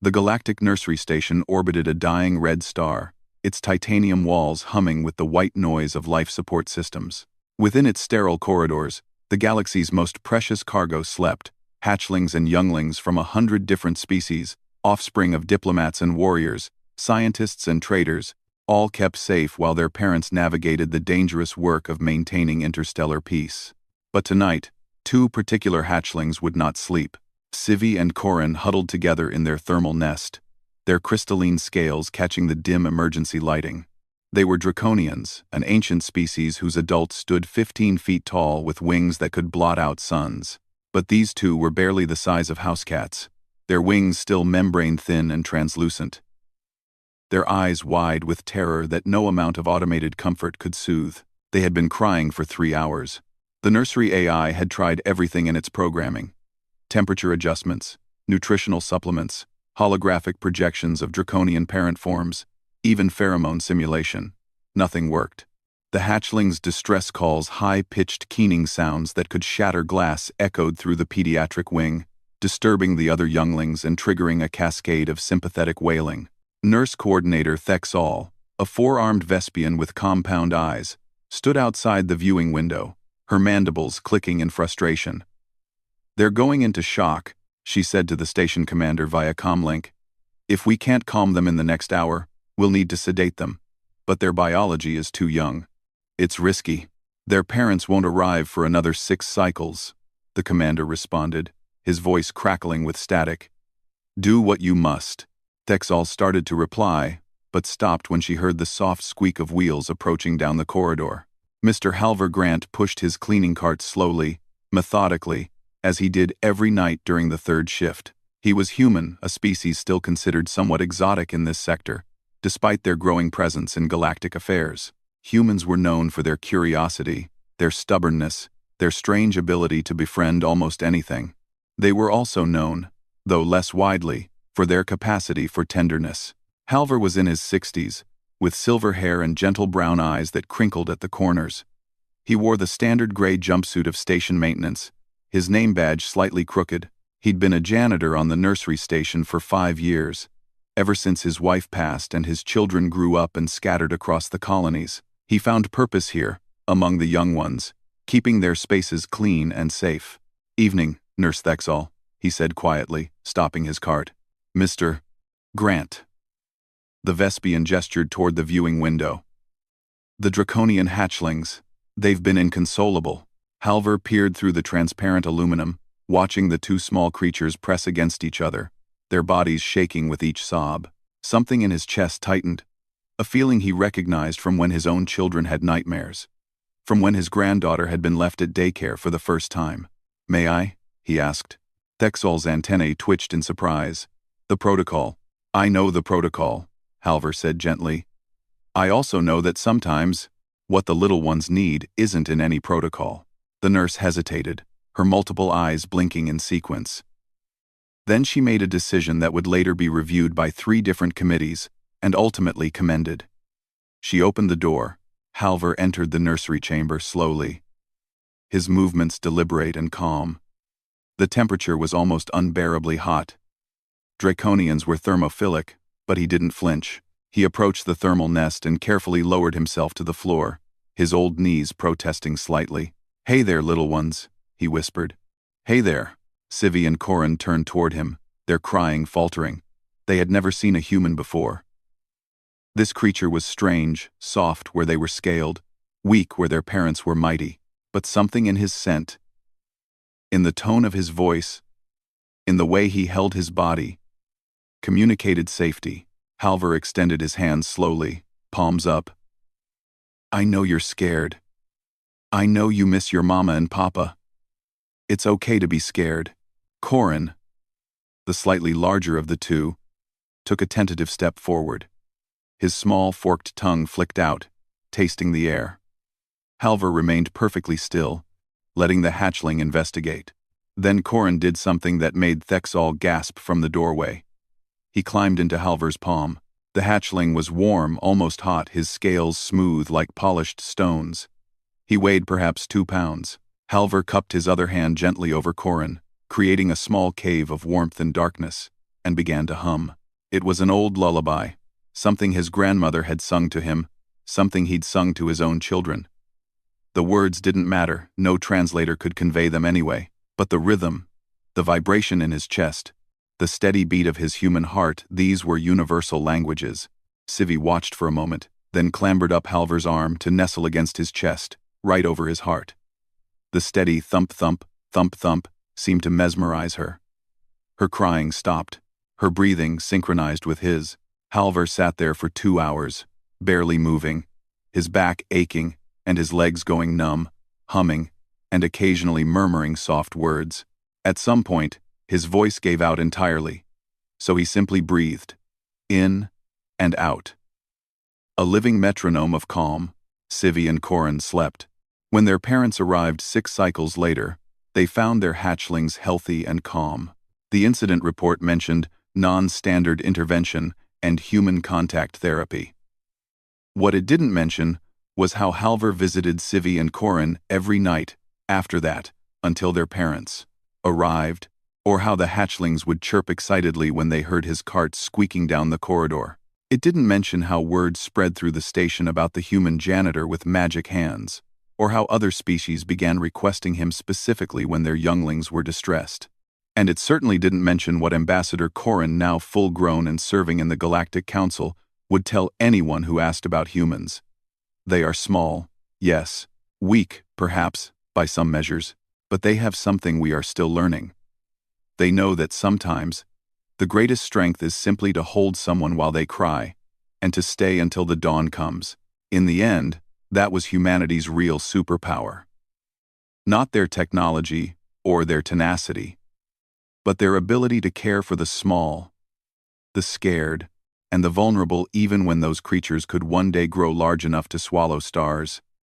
The galactic nursery station orbited a dying red star, its titanium walls humming with the white noise of life support systems. Within its sterile corridors, the galaxy's most precious cargo slept, hatchlings and younglings from 100 different species, offspring of diplomats and warriors, scientists and traders, all kept safe while their parents navigated the dangerous work of maintaining interstellar peace. But tonight, two particular hatchlings would not sleep. Civi and Corin huddled together in their thermal nest, their crystalline scales catching the dim emergency lighting. They were draconians, an ancient species whose adults stood 15 feet tall with wings that could blot out suns. But these two were barely the size of house cats, their wings still membrane-thin and translucent, their eyes wide with terror that no amount of automated comfort could soothe. They had been crying for 3 hours. The nursery AI had tried everything in its programming: temperature adjustments, nutritional supplements, holographic projections of draconian parent forms, even pheromone simulation. Nothing worked. The hatchlings' distress calls, high-pitched keening sounds that could shatter glass, echoed through the pediatric wing, disturbing the other younglings and triggering a cascade of sympathetic wailing. Nurse Coordinator Thexal, a 4-armed Vespian with compound eyes, stood outside the viewing window, her mandibles clicking in frustration. "They're going into shock," she said to the station commander via comlink. "If we can't calm them in the next hour, we'll need to sedate them. But their biology is too young. It's risky. Their parents won't arrive for another 6 cycles," the commander responded, his voice crackling with static. "Do what you must." Thexal started to reply, but stopped when she heard the soft squeak of wheels approaching down the corridor. Mr. Halver Grant pushed his cleaning cart slowly, methodically, as he did every night during the 3rd shift. He was human, a species still considered somewhat exotic in this sector, despite their growing presence in galactic affairs. Humans were known for their curiosity, their stubbornness, their strange ability to befriend almost anything. They were also known, though less widely, for their capacity for tenderness. Halver was in his 60s, with silver hair and gentle brown eyes that crinkled at the corners. He wore the standard gray jumpsuit of station maintenance, his name badge slightly crooked. He'd been a janitor on the nursery station for 5 years, ever since his wife passed and his children grew up and scattered across the colonies. He found purpose here, among the young ones, keeping their spaces clean and safe. "Evening, Nurse Thexal," he said quietly, stopping his cart. "Mr. Grant." The Vespian gestured toward the viewing window. "The draconian hatchlings. They've been inconsolable." Halver peered through the transparent aluminum, watching the 2 small creatures press against each other, their bodies shaking with each sob. Something in his chest tightened, a feeling he recognized from when his own children had nightmares, from when his granddaughter had been left at daycare for the first time. "May I?" he asked. Thexal's antennae twitched in surprise. "The protocol." "I know the protocol," Halver said gently. "I also know that sometimes, what the little ones need isn't in any protocol." The nurse hesitated, her multiple eyes blinking in sequence. Then she made a decision that would later be reviewed by 3 different committees, and ultimately commended. She opened the door. Halver entered the nursery chamber slowly, his movements deliberate and calm. The temperature was almost unbearably hot. Draconians were thermophilic, but he didn't flinch. He approached the thermal nest and carefully lowered himself to the floor, his old knees protesting slightly. "Hey there, little ones," he whispered. "Hey there." Civi and Corin turned toward him, their crying faltering. They had never seen a human before. This creature was strange, soft where they were scaled, weak where their parents were mighty, but something in his scent, in the tone of his voice, in the way he held his body, communicated safety. Halver extended his hands slowly, palms up. "I know you're scared. I know you miss your mama and papa. It's okay to be scared." Corin, the slightly larger of the 2, took a tentative step forward. His small forked tongue flicked out, tasting the air. Halver remained perfectly still, letting the hatchling investigate. Then Corin did something that made Thexal gasp from the doorway. He climbed into Halver's palm. The hatchling was warm, almost hot, his scales smooth like polished stones. He weighed perhaps 2 pounds. Halver cupped his other hand gently over Corin, creating a small cave of warmth and darkness. and began to hum. It was an old lullaby, something his grandmother had sung to him, something he'd sung to his own children. The words didn't matter, no translator could convey them anyway, but the rhythm, the vibration in his chest, the steady beat of his human heart, these were universal languages. Sivy watched for a moment, then clambered up Halver's arm to nestle against his chest, right over his heart. The steady thump-thump, thump-thump seemed to mesmerize her. Her crying stopped, her breathing synchronized with his. Halver sat there for 2 hours, barely moving, his back aching and his legs going numb, humming, and occasionally murmuring soft words. At some point, his voice gave out entirely, so he simply breathed, in and out. A living metronome of calm, Sivy and Corin slept. When their parents arrived 6 cycles later, they found their hatchlings healthy and calm. The incident report mentioned non-standard intervention and human contact therapy. What it didn't mention was how Halver visited Sivy and Corin every night after that, until their parents arrived, or how the hatchlings would chirp excitedly when they heard his cart squeaking down the corridor. It didn't mention how word spread through the station about the human janitor with magic hands, or how other species began requesting him specifically when their younglings were distressed. And it certainly didn't mention what Ambassador Corin, now full-grown and serving in the Galactic Council, would tell anyone who asked about humans. They are small, yes, weak, perhaps, by some measures, but they have something we are still learning. They know that sometimes, the greatest strength is simply to hold someone while they cry, and to stay until the dawn comes. In the end, that was humanity's real superpower. Not their technology or their tenacity, but their ability to care for the small, the scared, and the vulnerable, even when those creatures could one day grow large enough to swallow stars.